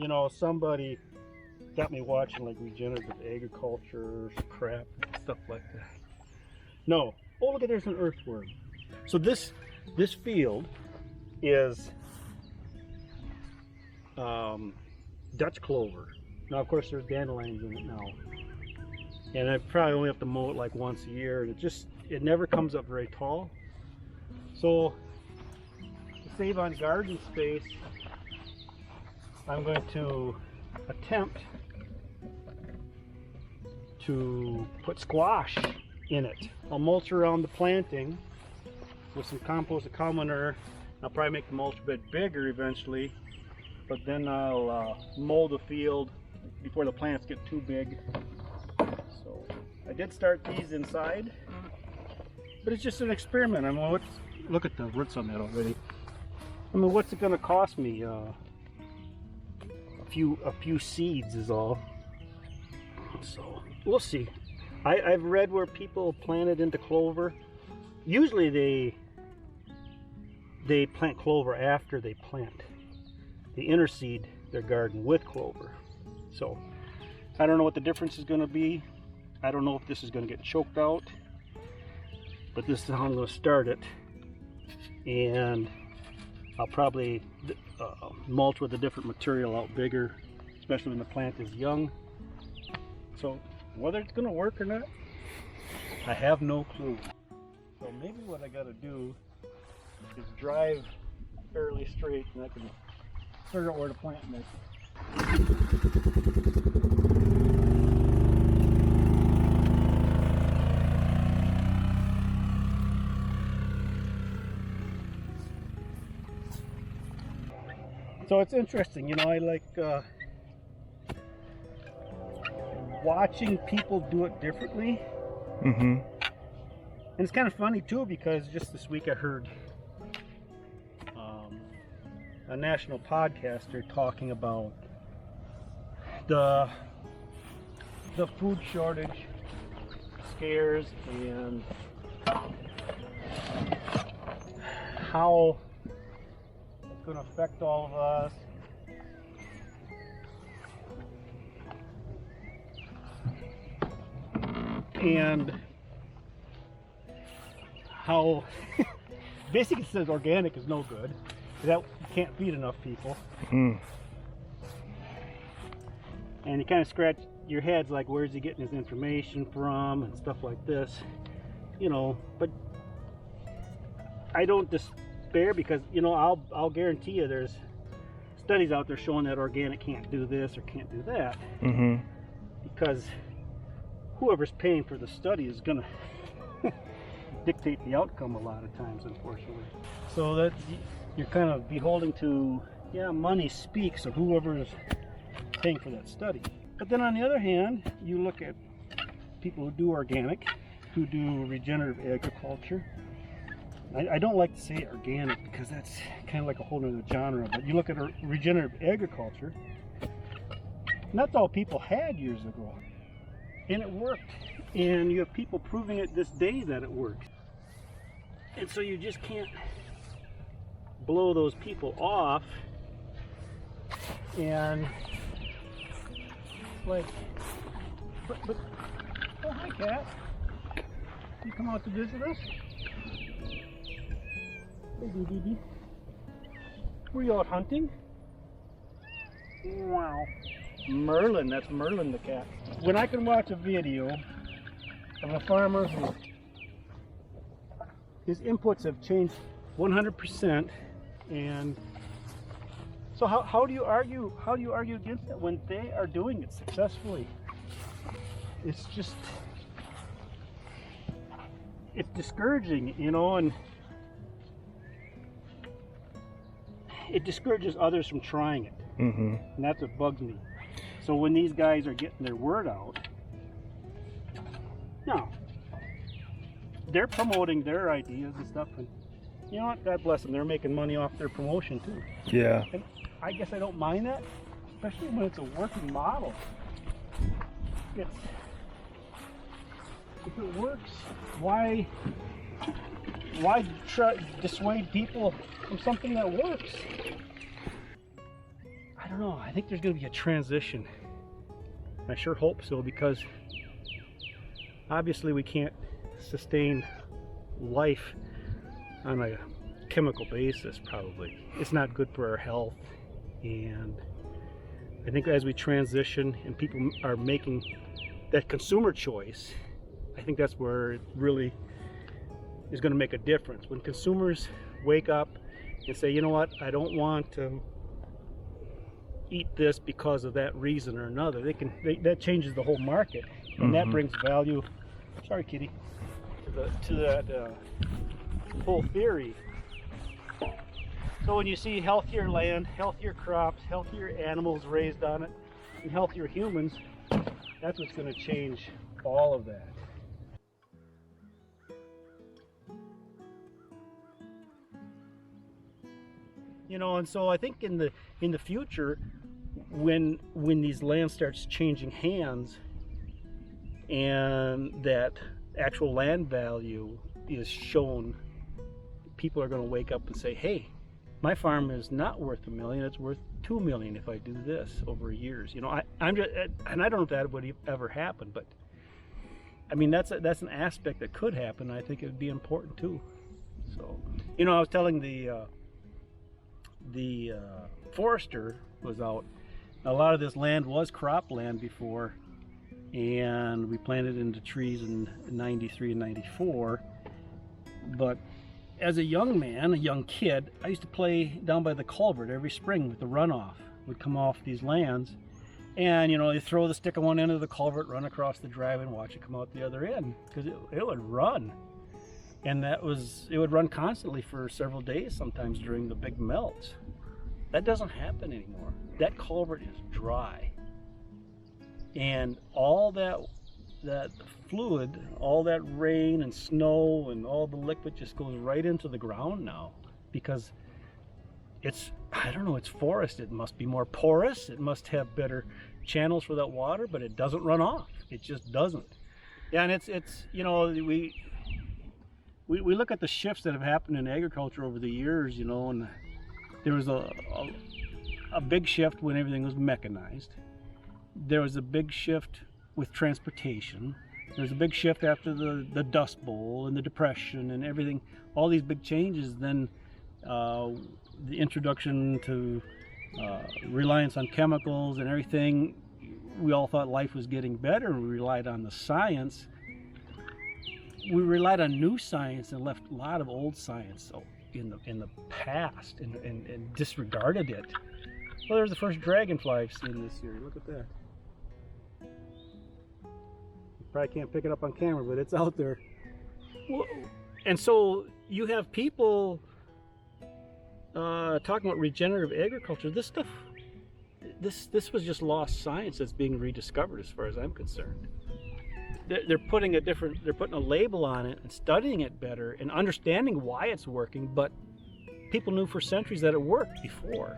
You know, somebody got me watching like regenerative agriculture crap, stuff like that. No. Oh, look at, there's an earthworm. So this field is Dutch clover. Now, of course, there's dandelions in it now, and I probably only have to mow it like once a year, and it never comes up very tall. So to save on garden space, I'm going to attempt to put squash in it. I'll mulch around the planting with some compost and cow manure. I'll probably make the mulch bed bigger eventually, but then I'll mow the field before the plants get too big. So I did start these inside, but it's just an experiment. I mean, look at the roots on that already. I mean, what's it going to cost me? A few seeds is all. So we'll see. I've read where people plant it into clover. Usually they plant clover after they plant. They interseed their garden with clover. So I don't know what the difference is going to be. I don't know if this is going to get choked out, but this is how I'm going to start it. And I'll probably mulch with a different material out bigger, especially when the plant is young. So whether it's going to work or not, I have no clue. So maybe what I got to do is drive fairly straight, and I can figure out where to plant this. So it's interesting, you know, I like watching people do it differently. Mm-hmm. And it's kind of funny too, because just this week I heard a national podcaster talking about the food shortage scares and how it's going to affect all of us. And how basically it says organic is no good, that you can't feed enough people. And you kind of scratch your heads like, where's he getting his information from and stuff like this, you know. But I don't despair, because, you know, I'll guarantee you there's studies out there showing that organic can't do this or can't do that. Because whoever's paying for the study is gonna dictate the outcome a lot of times, unfortunately. So that you're kind of beholden to, yeah, money speaks, of whoever is paying for that study. But then on the other hand, you look at people who do organic, who do regenerative agriculture. I don't like to say organic because that's kind of like a whole other genre, but you look at regenerative agriculture, and that's all people had years ago. And it worked. And you have people proving it this day that it works. And so you just can't blow those people off. And like, but oh, hi, Cat. You come out to visit us? Hey, baby. Were you out hunting? Wow. Merlin, that's Merlin the cat. When I can watch a video of a farmer who his inputs have changed 100%, and so how do you argue against it when they are doing it successfully? It's just, it's discouraging, you know, and it discourages others from trying it. And that's what bugs me. So when these guys are getting their word out, no, they're promoting their ideas and stuff, and you know what, God bless them, they're making money off their promotion too. Yeah. And I guess I don't mind that, especially when it's a working model. If it works, why try to dissuade people from something that works? I don't know, I think there's going to be a transition. I sure hope so, because obviously we can't sustain life on a chemical basis. Probably it's not good for our health, and I think as we transition and people are making that consumer choice, I think that's where it really is going to make a difference. When consumers wake up and say, you know what, I don't want to eat this because of that reason or another, that changes the whole market, and that brings value, sorry kitty, to that whole theory. So when you see healthier land, healthier crops, healthier animals raised on it, and healthier humans, that's what's going to change all of that. You know, and so I think in the future, when these land starts changing hands and that actual land value is shown, people are going to wake up and say, hey, my farm is not worth $1 million, it's worth $2 million if I do this over years. You know, I'm just, and I don't know if that would ever happen, but I mean, that's an aspect that could happen. I think it would be important too. So, you know, I was telling the forester was out, a lot of this land was cropland before, and we planted into trees in 93 and 94, but as a young man, a young kid, I used to play down by the culvert every spring with the runoff. Would come off these lands, and you know, you throw the stick on one end of the culvert, run across the driveway, and watch it come out the other end, because it would run. And it would run constantly for several days, sometimes during the big melts. That doesn't happen anymore. That culvert is dry, and all that fluid, all that rain and snow and all the liquid just goes right into the ground now, because it's, I don't know, it's forest. It must be more porous. It must have better channels for that water, but it doesn't run off. It just doesn't. Yeah, and it's you know, we look at the shifts that have happened in agriculture over the years, you know, and there was a big shift when everything was mechanized. There was a big shift with transportation. There was a big shift after the Dust Bowl and the Depression and everything, all these big changes. Then the introduction to reliance on chemicals and everything. We all thought life was getting better. We relied on the science. We relied on new science and left a lot of old science in the past and disregarded it. Well, there's the first dragonfly I've seen this year. Look at that. You probably can't pick it up on camera, but it's out there. Well, and so you have people talking about regenerative agriculture. This stuff, this was just lost science that's being rediscovered, as far as I'm concerned. They're putting a label on it and studying it better and understanding why it's working, but people knew for centuries that it worked before.